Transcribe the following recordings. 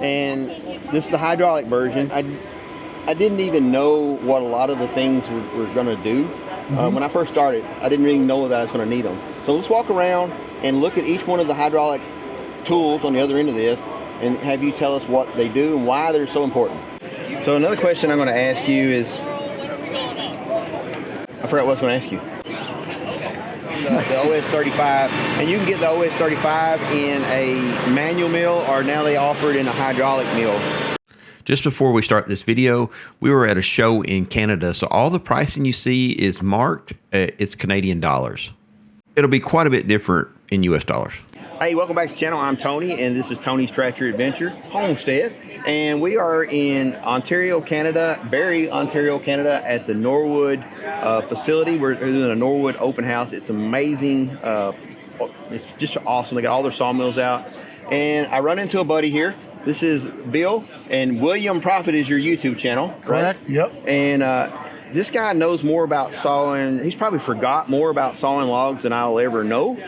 and this is the hydraulic version. I didn't even know what a lot of the things were going to do. When I first started, I didn't really know that I was going to need them. So let's walk around and look at each one of the hydraulic tools on the other end of this and have you tell us what they do and why they're so important. So another question I'm going to ask you is, I forgot what I was going to ask you. The OS35, and you can get the OS35 in a manual mill, or now they offer it in a hydraulic mill. Just before we start this video, we were at a show in Canada, so all the pricing you see is marked, it's Canadian dollars. It'll be quite a bit different in US dollars. Hey, welcome back to the channel. I'm Tony, and this is Tony's Tractor Adventure Homestead. And we are in Ontario, Canada, Barrie, Ontario, Canada, at the Norwood facility. We're doing a Norwood open house. It's amazing. It's just awesome. They got all their sawmills out. And I run into a buddy here. This is Bill, and William Prophett is your YouTube channel, correct? Right? Yep. And this guy knows more about sawing. He's probably forgot more about sawing logs than I'll ever know.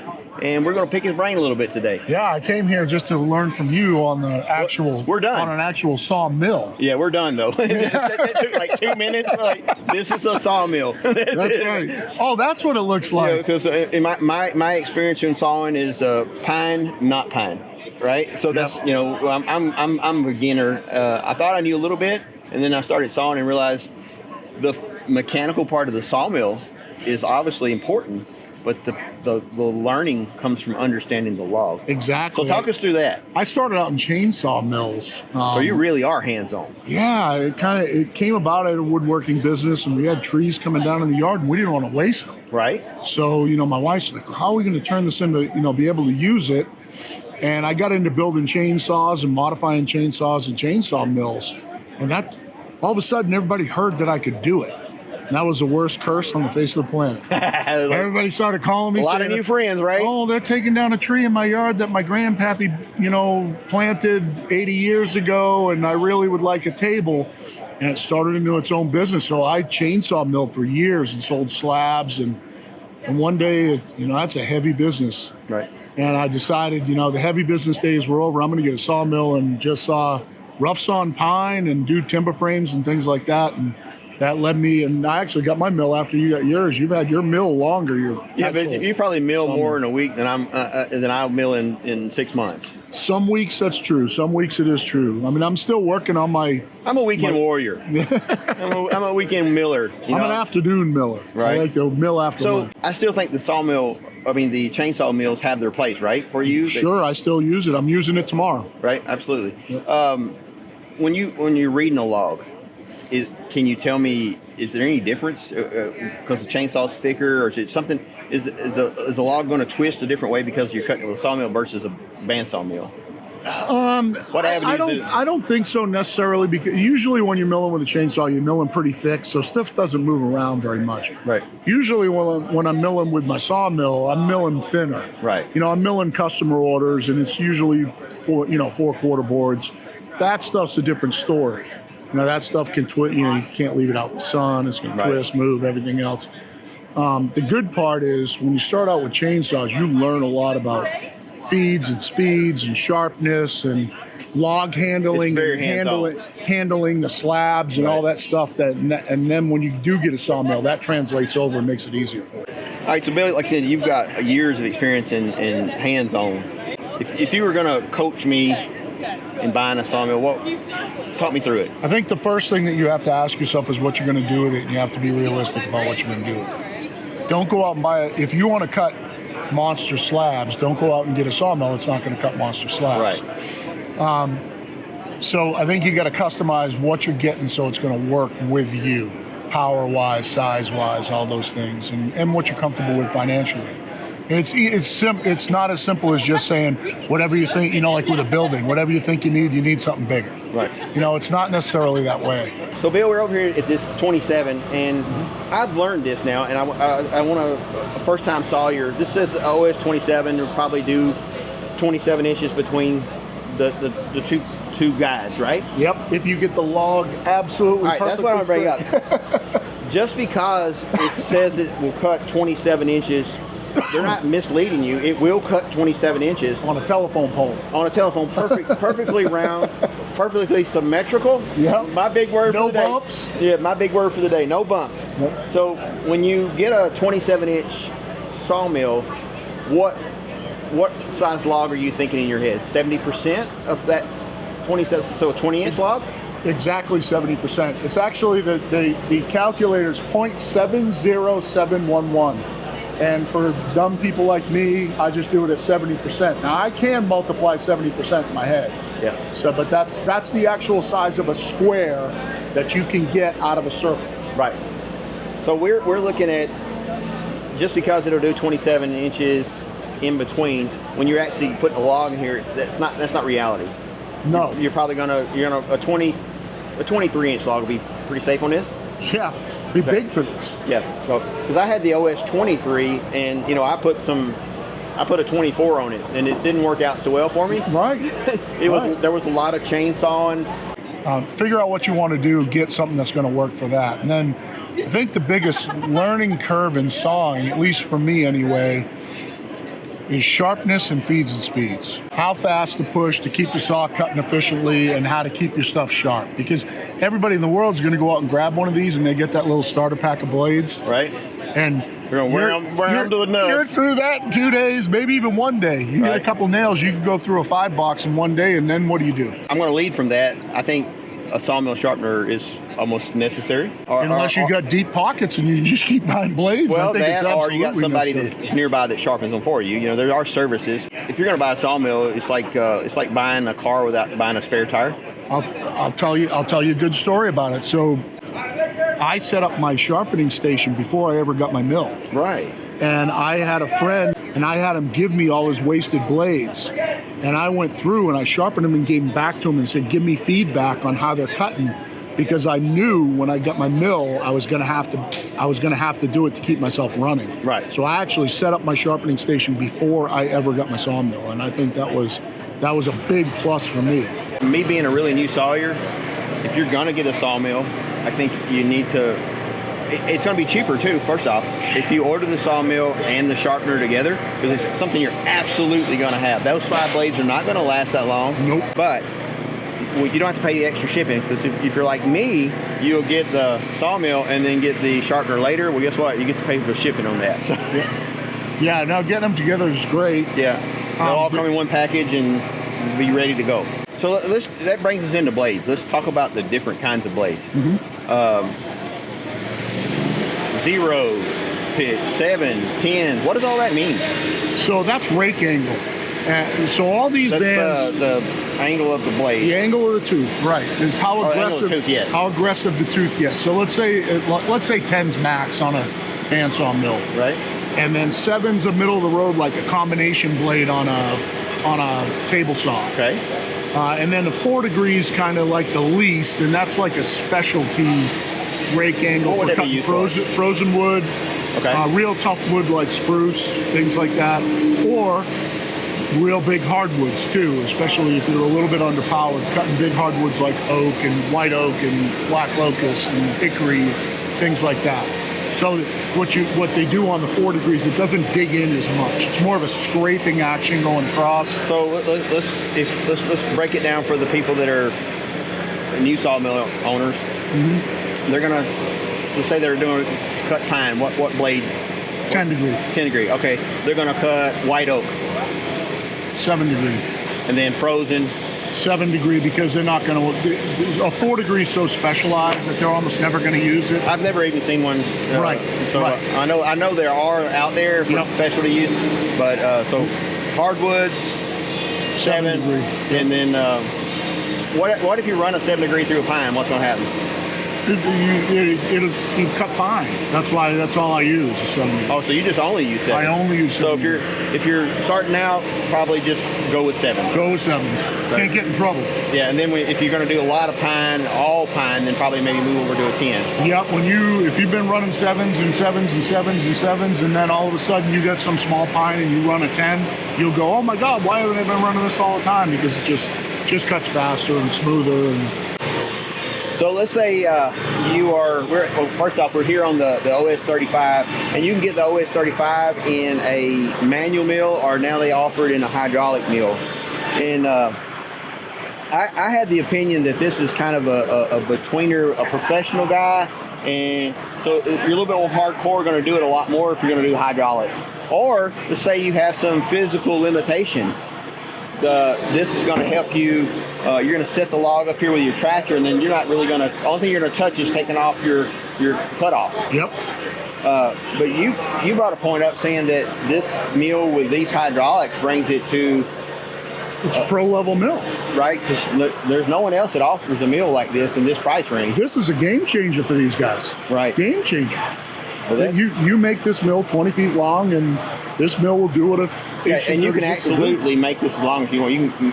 And we're going to pick his brain a little bit today. Yeah, I came here just to learn from you on the actual. We're done. On an actual sawmill. Yeah, we're done though. that took like 2 minutes. Like, this is a sawmill. That's right. Oh, that's what it looks like. Because in my experience in sawing is pine, not pine, right? So that's I'm a beginner. I thought I knew a little bit, and then I started sawing and realized the mechanical part of the sawmill is obviously important. But the learning comes from understanding the log. Exactly. So talk us through that. I started out in chainsaw mills. So you really are hands-on. Yeah, it came about at a woodworking business, and we had trees coming down in the yard, and we didn't want to waste them. Right. So my wife's like, how are we going to turn this into be able to use it? And I got into building chainsaws and modifying chainsaws and chainsaw mills, and that all of a sudden everybody heard that I could do it. And that was the worst curse on the face of the planet. Everybody started calling me. A lot of new friends, right? Oh, they're taking down a tree in my yard that my grandpappy, planted 80 years ago, and I really would like a table. And it started into its own business. So I chainsaw milled for years and sold slabs. And one day, that's a heavy business. Right. And I decided, the heavy business days were over. I'm going to get a sawmill and just rough sawn pine and do timber frames and things like that. And that led me, and I actually got my mill after you got yours. You've had your mill longer. But you probably mill more in a week than I'll mill in 6 months. Some weeks that's true. Some weeks it is true. I mean, I'm still working on my. I'm a weekend warrior. I'm a weekend miller. I'm an afternoon miller. Right. I like to mill after lunch. I still think the the chainsaw mills have their place, right, for you? Sure, I still use it. I'm using it tomorrow. Right, absolutely. Yep. When you're reading a log, can you tell me, is there any difference because the chainsaw's thicker, or is it something? Is a log going to twist a different way because you're cutting with a sawmill versus a bandsaw mill? What avenues? I don't think so necessarily, because usually when you're milling with a chainsaw, you're milling pretty thick, so stuff doesn't move around very much. Right. Usually when I'm milling with my sawmill, I'm milling thinner. Right. I'm milling customer orders, and it's usually 4/4 boards. That stuff's a different story. That stuff can twist. You can't leave it out in the sun. It's going to twist, move, everything else. The good part is when you start out with chainsaws, you learn a lot about feeds and speeds and sharpness and log handling, and handling the slabs and all that stuff. And then when you do get a sawmill, that translates over and makes it easier for you. All right, so Billy, like I said, you've got years of experience in hands-on. If you were going to coach me in buying a sawmill, talk me through it. I think the first thing that you have to ask yourself is what you're going to do with it, and you have to be realistic about what you're going to do with it. Don't go out and buy it. If you want to cut monster slabs, don't go out and get a sawmill. It's not going to cut monster slabs. Right. So I think you got to customize what you're getting so it's going to work with you, power-wise, size-wise, all those things, and what you're comfortable with financially. It's not as simple as just saying whatever you think, like with a building, whatever you think you need something bigger. Right. It's not necessarily that way. So Bill, we're over here at this 27, and I've learned this now, and I want a first-time sawyer. This says OS 27. We'll probably do 27 inches between the two guides, right? Yep. If you get the log absolutely perfect. That's what I'm going to bring up. Just because it says it will cut 27 inches they're not misleading you. It will cut 27 inches On a telephone pole. on a telephone, perfectly round, perfectly symmetrical. Yep. My big word No for the day. bumps. Yeah, my big word for the day, no bumps. Nope. So when you get a 27-inch sawmill, what size log are you thinking in your head? 70% of that 27, so a 20-inch log? Exactly 70%. It's actually the calculator's 0.70711. And for dumb people like me, I just do it at 70%. Now I can multiply 70% in my head. Yeah. So, but that's the actual size of a square that you can get out of a circle. Right. So we're looking at, just because it'll do 27 inches in between, when you're actually putting a log in here, that's not reality. No. You're probably gonna a 23-inch log will be pretty safe on this. Yeah. Be big for this. Yeah. So because I had the OS 23, and I put a 24 on it, and it didn't work out so well for me. Right. There was a lot of chainsawing. Figure out what you want to do, get something that's going to work for that. And then I think the biggest learning curve in sawing, at least for me anyway, is sharpness and feeds and speeds. How fast to push to keep the saw cutting efficiently, and how to keep your stuff sharp. Because everybody in the world is going to go out and grab one of these, and they get that little starter pack of blades. Right. And You're gonna wear them to the nuts. You're through that in 2 days, maybe even 1 day. You get a Right. couple nails, you can go through a 5-box in 1 day, and then what do you do? I'm going to lead from that. I think a sawmill sharpener is almost necessary. Unless you got deep pockets and you just keep buying blades. Well, I think it's that, or you got absolutely somebody necessary. that's nearby that sharpens them for you. There are services. If you're going to buy a sawmill, it's like buying a car without buying a spare tire. I'll tell you a good story about it. So I set up my sharpening station before I ever got my mill. Right. And I had a friend, and I had him give me all his wasted blades. And I went through and I sharpened them and gave them back to him and said, give me feedback on how they're cutting, because I knew when I got my mill, I was gonna have to do it to keep myself running. Right. So I actually set up my sharpening station before I ever got my sawmill, and I think that was a big plus for me. Me being a really new sawyer, if you're going to get a sawmill, I think you need to. It's going to be cheaper too. First off, if you order the sawmill and the sharpener together, because it's something you're absolutely going to have. Those slide blades are not going to last that long. Nope. But you don't have to pay the extra shipping, because if you're like me, you'll get the sawmill and then get the sharpener later. Well, guess what? You get to pay for the shipping on that. So, Yeah. No, getting them together is great. yeah, they'll all come in one package and be ready to go. So that brings us into blades. Let's talk about the different kinds of blades. Zero, pitch, 7, 10. What does all that mean? So that's rake angle. So all these That's bands, the angle of the blade. the angle of the tooth, right? Is how Oh, the angle aggressive of the tooth, yes. how aggressive the tooth gets. So let's say 10's max on a bandsaw mill, Right. and then 7's a middle of the road, like a combination blade on a table saw. Okay. And then the 4 degrees kind of like the least, and that's like a specialty rake angle What would for that be cutting used for? frozen wood, Okay. real tough wood like spruce, things like that, or real big hardwoods too, especially if you're a little bit underpowered, cutting big hardwoods like oak and white oak and black locust and hickory, things like that. So what they do on the 4 degrees, it doesn't dig in as much. It's more of a scraping action going across. So let's break it down for the people that are new sawmill owners. They're gonna, let's say they're doing cut pine. What blade? 10 degree, 10 degree. Okay. They're gonna cut white oak, 7 degree. and then frozen. 7 degree, because they're not going to. A 4 degree is so specialized that they're almost never going to use it. I've never even seen one. Right, So right. I know there are out there for Yep. specialty use, but so hardwoods, 7 degree. and then what if you run a 7 degree through a pine? What's gonna happen? It'll cut fine. That's all I use is 7 degree. Oh, so you just only use 7? I only use 7. So if you're starting out, probably just go with 7. Go with 7s. Can't get in trouble. Yeah, and then if you're going to do a lot of pine, all pine, then probably maybe move over to a 10. Yep. If you've been running 7s and 7s and 7s and 7s, and then all of a sudden you get some small pine and you run a 10, you'll go, oh my God, why haven't I been running this all the time? Because it just cuts faster and smoother. And So let's say well, first off, we're here on the OS35, and you can get the OS35 in a manual mill, or now they offer it in a hydraulic mill. And I had the opinion that this is kind of a betweener, a professional guy, and so if you're a little bit more hardcore, going to do it a lot more if you're going to do hydraulic. Or let's say you have some physical limitations. This is going to help you. You're going to set the log up here with your tractor, and then you're not really going to. Only thing you're going to touch is taking off your cutoffs. Yep. But you brought a point up saying that this mill with these hydraulics brings it to. It's a pro level mill, right? Because there's no one else that offers a mill like this in this price range. This is a game changer for these guys. Right. Game changer. Well, you make this mill 20 feet long, and this mill will do what a. Yeah, and you can absolutely make this as long as you want. You can.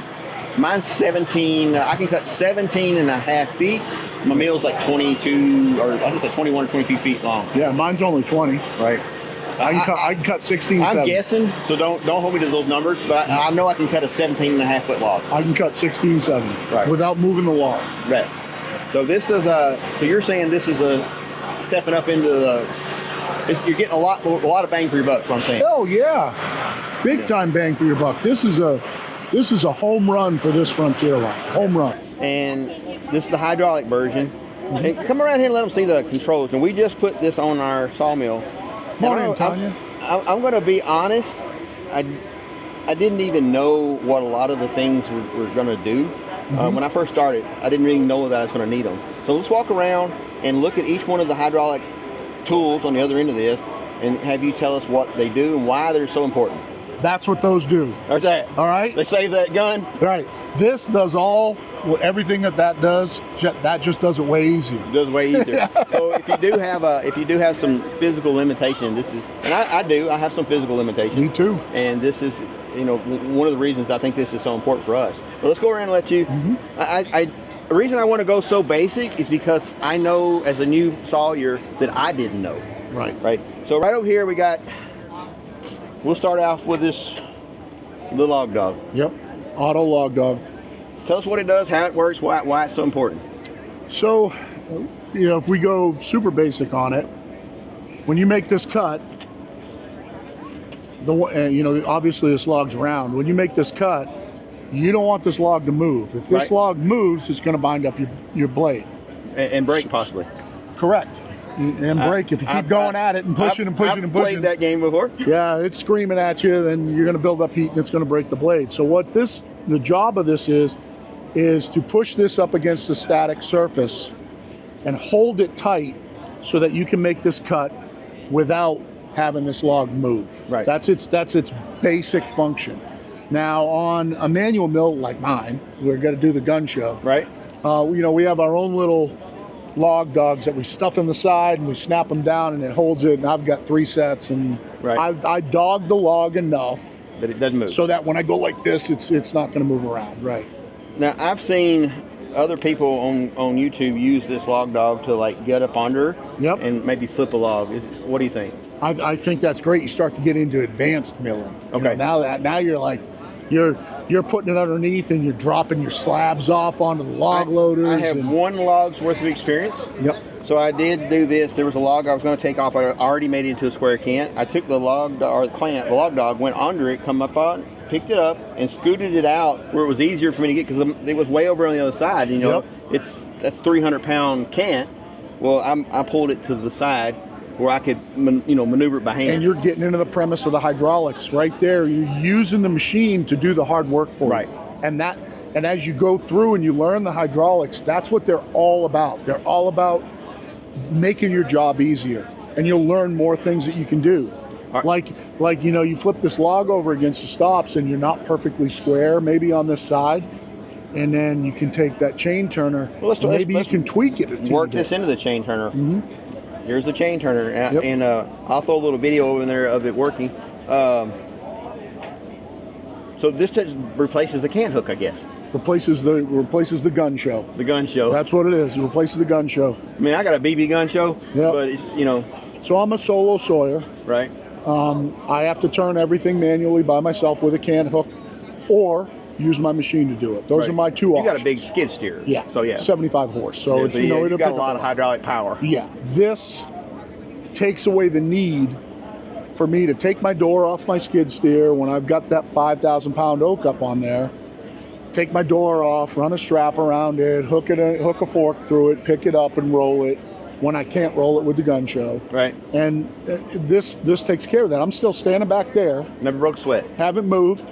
Mine's 17. I can cut 17 and a half feet. My mill's like 22, or I think it's 21 or 22 feet long. Yeah, mine's only 20. Right. I can cut 16. I'm guessing, so don't hold me to those numbers, but I know I can cut a 17 and a half foot log. I can cut 16.7 right. without moving the log. Right. So this is so you're saying this is a stepping up into you're getting a lot of bang for your buck. What I'm saying. Oh yeah, big time bang for your buck. This is a home run for this Frontier line. Home run. And this is the hydraulic version. And come around here and let them see the controls. And we just put this on our sawmill. Morning, Tanya. I'm going to be honest. I didn't even know what a lot of the things we're going to do. When I first started, I didn't really know that I was going to need them. So let's walk around and look at each one of the hydraulic tools on the other end of this, and have you tell us what they do and why they're so important. That's what those do. There's that. All right. They save that gun. Right. This does everything that does. That just does it way easier. It does way easier. So if you do have some physical limitation, this is, and I have some physical limitation. Me too. And this is, one of the reasons I think this is so important for us. But let's go around and let you. The reason I want to go so basic is because I know as a new sawyer that I didn't know. Right. Right. So right over here we'll start off with this little log dog. Yep. Auto log dog. Tell us what it does, how it works, why it's so important. So, if we go super basic on it, when you make this cut, obviously this log's round. When you make this cut, you don't want this log to move. If this log moves, it's going to bind up your blade. And break possibly. Correct. And break if you keep going at it and pushing and pushing and pushing. I've played that game before. Yeah, it's screaming at you, then you're going to build up heat and it's going to break the blade. So the job of this is to push this up against the static surface and hold it tight so that you can make this cut without having this log move. Right. That's its basic function. Now on a manual mill like mine, we're going to do the gun show. Right. We have our own little log dogs that we stuff in the side and we snap them down and it holds it, and I've got 3 sets, and I dog the log enough that it doesn't move, so that when I go like this, it's not going to move around. Right. Now I've seen other people on YouTube use this log dog to get up under and maybe flip a log. What do you think? I think that's great. You start to get into advanced milling. Okay. Now you're putting it underneath and you're dropping your slabs off onto the log loaders. I have 1 log's worth of experience. Yep. So I did do this. There was a log I was going to take off. I already made it into a square cant. I took the log dog, went under it, come up on, picked it up, and scooted it out where it was easier for me to get, because it was way over on the other side. That's 300-pound cant. Well, I pulled it to the side where I could, maneuver it by hand. And you're getting into the premise of the hydraulics right there. You're using the machine to do the hard work for you. Right. And as you go through and you learn the hydraulics, that's what they're all about. They're all about making your job easier, and you'll learn more things that you can do. Like you flip this log over against the stops and you're not perfectly square, maybe on this side, and then you can take that chain turner. Well, you can tweak it. Work this into the chain turner. Here's the chain turner, and I'll throw a little video over there of it working. So this just replaces the cant hook, I guess. Replaces the gun show. The gun show. That's what it is. It replaces the gun show. I mean, I got a BB gun show, but it's, So I'm a solo sawyer. Right. I have to turn everything manually by myself with a cant hook, or use my machine to do it. Those are my two You options. got a big skid steer. Yeah. So yeah. 75 horse. So Yeah, it's, so you know, you it'll got a pick lot up of hydraulic power. Yeah. This takes away the need for me to take my door off my skid steer when I've got that 5,000 pound oak up on there, take my door off, run a strap around it, hook a fork through it, pick it up and roll it when I can't roll it with the gun show. Right. And this takes care of that. I'm still standing back there. Never broke sweat. Haven't moved.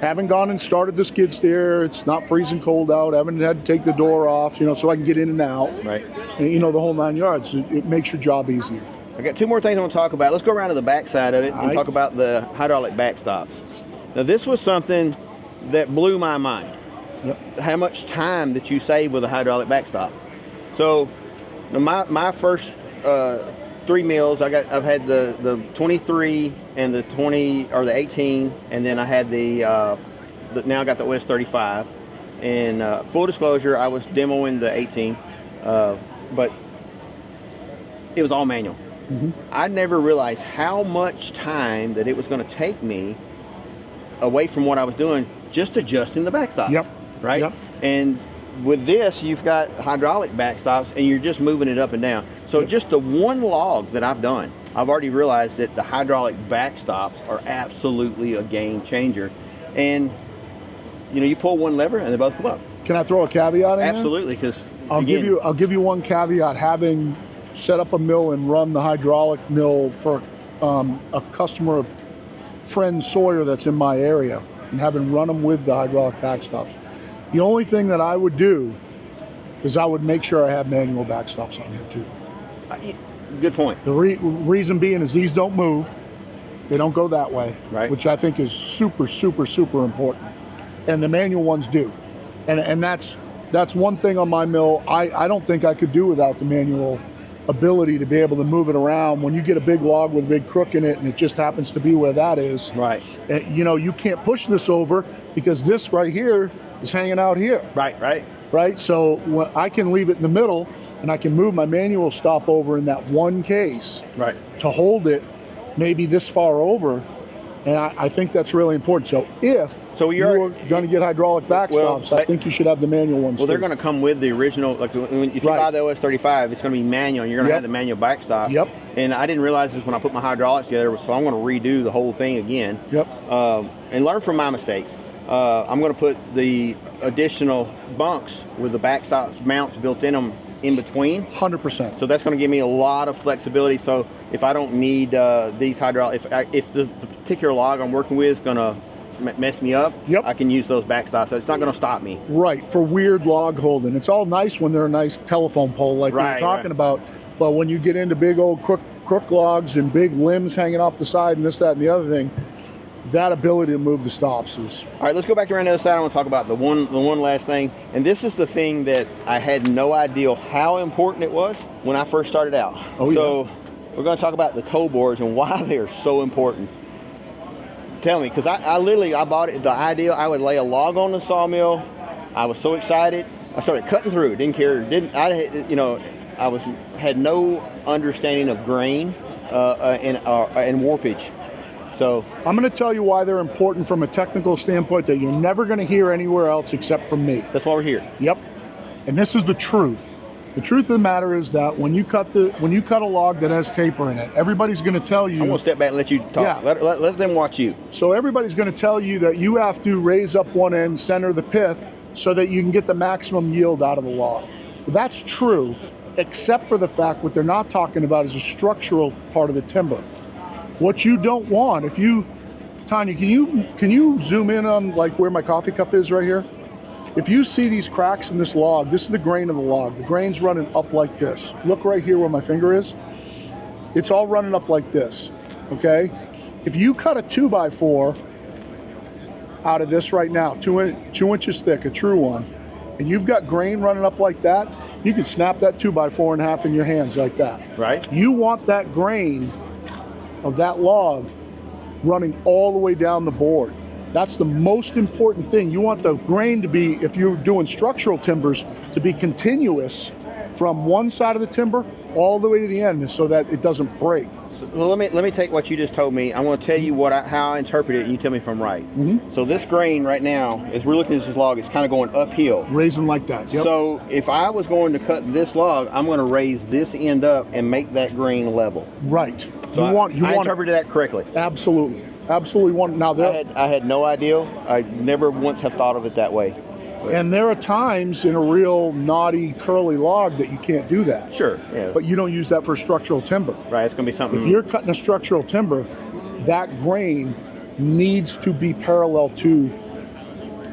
Haven't gone and started the skid steer. It's not freezing cold out. Haven't had to take the door off, you know, so I can get in and out. Right. And, you know, the whole 9 yards. It makes your job easier. I got two more things I want to talk about. Let's go around to the back side of it and right. talk about the hydraulic backstops. Now, this was something that blew my mind. Yep. How much time that you save with a hydraulic backstop. So, my first 3 mills, I've had the 23 and the 20 or the 18, and then I had now I got the OS 35. And full disclosure, I was demoing the 18, but it was all manual. Mm-hmm. I never realized how much time that it was going to take me away from what I was doing, just adjusting the backstops. Yep. Right. Yep. And with this, you've got hydraulic backstops, and you're just moving it up and down. So just the one log that I've done, I've already realized that the hydraulic backstops are absolutely a game changer. And you know, you pull one lever, and they both come up. Can I throw a caveat in Absolutely, because I'll give you one caveat. Having set up a mill and run the hydraulic mill for a customer friend Sawyer that's in my area, and having run them with the hydraulic backstops, the only thing that I would do is I would make sure I have manual backstops on here too. Good point. The reason being is these don't move. They don't go that way, Right. which I think is super, super, super important. And the manual ones do. And that's one thing on my mill I don't think I could do without the manual ability to be able to move it around. When you get a big log with a big crook in it and it just happens to be where that is, Right. you know, you can't push this over because this right here is hanging out here. Right? So I can leave it in the middle and I can move my manual stop over in that one case to hold it maybe this far over. And I think that's really important. So if you're going to get hydraulic backstops, I think you should have the manual ones. Well, they're going to come with the original. Like if you buy the OS 35, it's going to be manual. And you're going to have the manual backstop. Yep. And I didn't realize this when I put my hydraulics together, so I'm going to redo the whole thing again. Yep. And learn from my mistakes. I'm going to put the additional bunks with the backstop mounts built in them in between. 100%. So that's going to give me a lot of flexibility. So if I don't need these hydraulic, if the particular log I'm working with is going to mess me up, I can use those backstops. So it's not going to stop me. Right, for weird log holding. It's all nice when they're a nice telephone pole like we were talking about. But when you get into big old crook logs and big limbs hanging off the side and this, that, and the other thing, that ability to move the stops is... All right, let's go back around the other side. I want to talk about the one last thing. And this is the thing that I had no idea how important it was when I first started out. So we're going to talk about the toe boards and why they are so important. Tell me, because I bought it, the idea, I would lay a log on the sawmill. I was so excited. I started cutting through. Didn't care. Had no understanding of grain and warpage. So I'm going to tell you why they're important from a technical standpoint that you're never going to hear anywhere else except from me. That's why we're here. Yep. And this is the truth. The truth of the matter is that when you cut a log that has taper in it, everybody's going to tell you. I'm going to step back and let you talk. Yeah. Let them watch you. So everybody's going to tell you that you have to raise up one end, center the pith, so that you can get the maximum yield out of the log. That's true, except for the fact what they're not talking about is a structural part of the timber. What you don't want, Tanya, can you zoom in on like where my coffee cup is right here? If you see these cracks in this log, this is the grain of the log. The grain's running up like this. Look right here where my finger is. It's all running up like this, okay? If you cut a 2x4 out of this right now, 2 inches thick, a true one, and you've got grain running up like that, you can snap that 2x4 in half in your hands like that. Right. You want that grain of that log running all the way down the board. That's the most important thing. You want the grain to be, if you're doing structural timbers, to be continuous from one side of the timber all the way to the end so that it doesn't break. So let me take what you just told me. I'm going to tell you how I interpret it, and you tell me if I'm right. So this grain right now, as we're looking at this log, it's kind of going uphill. Raising like that. Yep. So if I was going to cut this log, I'm going to raise this end up and make that grain level. Right. So I interpreted that correctly. Absolutely. Absolutely. Now I had no idea. I never once have thought of it that way. And there are times in a real knotty, curly log that you can't do that. Sure, yeah. But you don't use that for structural timber. Right, it's going to be something. If you're cutting a structural timber, that grain needs to be parallel to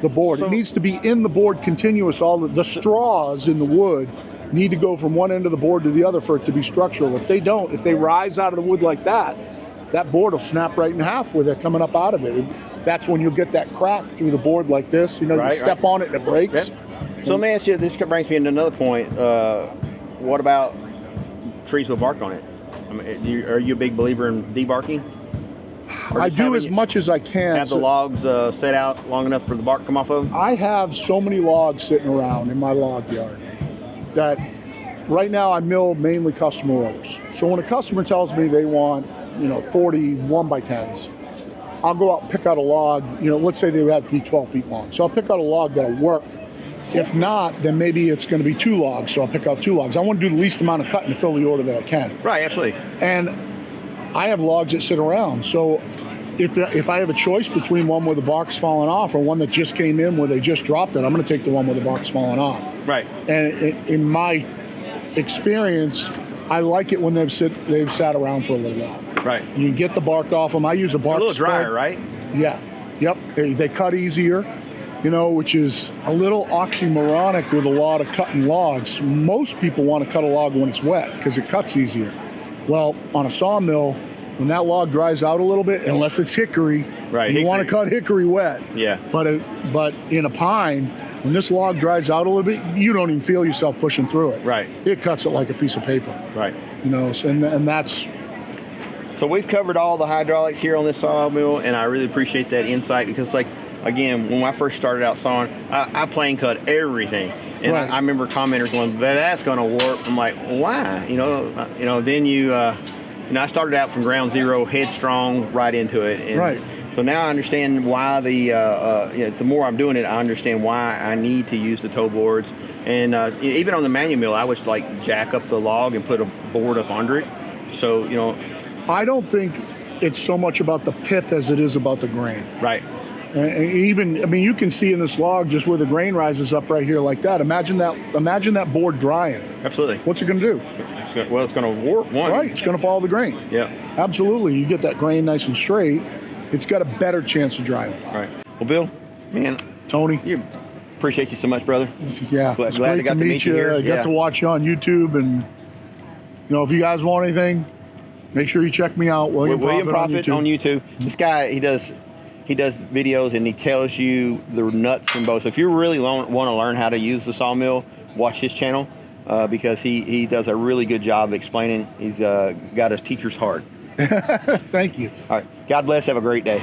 the board. It needs to be in the board continuous. All the straws in the wood need to go from one end of the board to the other for it to be structural. If they don't, if they rise out of the wood like that, that board will snap right in half with it coming up out of it. That's when you'll get that crack through the board like this. You know, you step on it and it breaks. Yep. So let me ask you, this brings me into another point. What about trees with bark on it? I mean, are you a big believer in debarking? I do as much as I can. Have the logs set out long enough for the bark to come off of them? I have so many logs sitting around in my log yard that right now I mill mainly customer orders. So when a customer tells me they want, 40 1x10s, I'll go out and pick out a log, let's say they have to be 12 feet long. So I'll pick out a log that'll work. If not, then maybe it's going to be 2 logs. So I'll pick out 2 logs. I want to do the least amount of cutting to fill the order that I can. Right, absolutely. And I have logs that sit around. So if I have a choice between one where the bark's falling off or one that just came in where they just dropped it, I'm going to take the one where the bark's falling off. Right. And in my experience, I like it when they've sat around for a little while. Right. You can get the bark off them. I use a bark a little spread. drier, right? Yeah. Yep. They cut easier, which is a little oxymoronic with a lot of cutting logs. Most people want to cut a log when it's wet because it cuts easier. Well, on a sawmill, when that log dries out a little bit, unless it's hickory, right, you want to cut hickory wet. Yeah. But in a pine, when this log dries out a little bit, you don't even feel yourself pushing through it. Right. It cuts it like a piece of paper. Right. And that's. So we've covered all the hydraulics here on this sawmill, and I really appreciate that insight because, again, when I first started out sawing, I plane cut everything, and right. I remember commenters going, "That's going to warp." I'm like, "Why?" Then I started out from ground zero, headstrong, right into it, and right. So now I understand why the more I'm doing it, I understand why I need to use the toe boards, and even on the manual mill, I would jack up the log and put a board up under it, so I don't think it's so much about the pith as it is about the grain. Right. And you can see in this log just where the grain rises up right here like that. Imagine that board drying. Absolutely. What's it going to do? It's going to warp one. Right. It's going to follow the grain. Yeah. Absolutely. You get that grain nice and straight, it's got a better chance of drying. All right. Well, Bill, man. Tony. Appreciate you so much, brother. Yeah. Glad I got to meet you here. I got to watch you on YouTube, and if you guys want anything, make sure you check me out. William Prophett on YouTube. This guy, he does videos and he tells you the nuts and bolts. If you really want to learn how to use the sawmill, watch his channel because he does a really good job explaining. He's got his teacher's heart. Thank you. All right. God bless. Have a great day.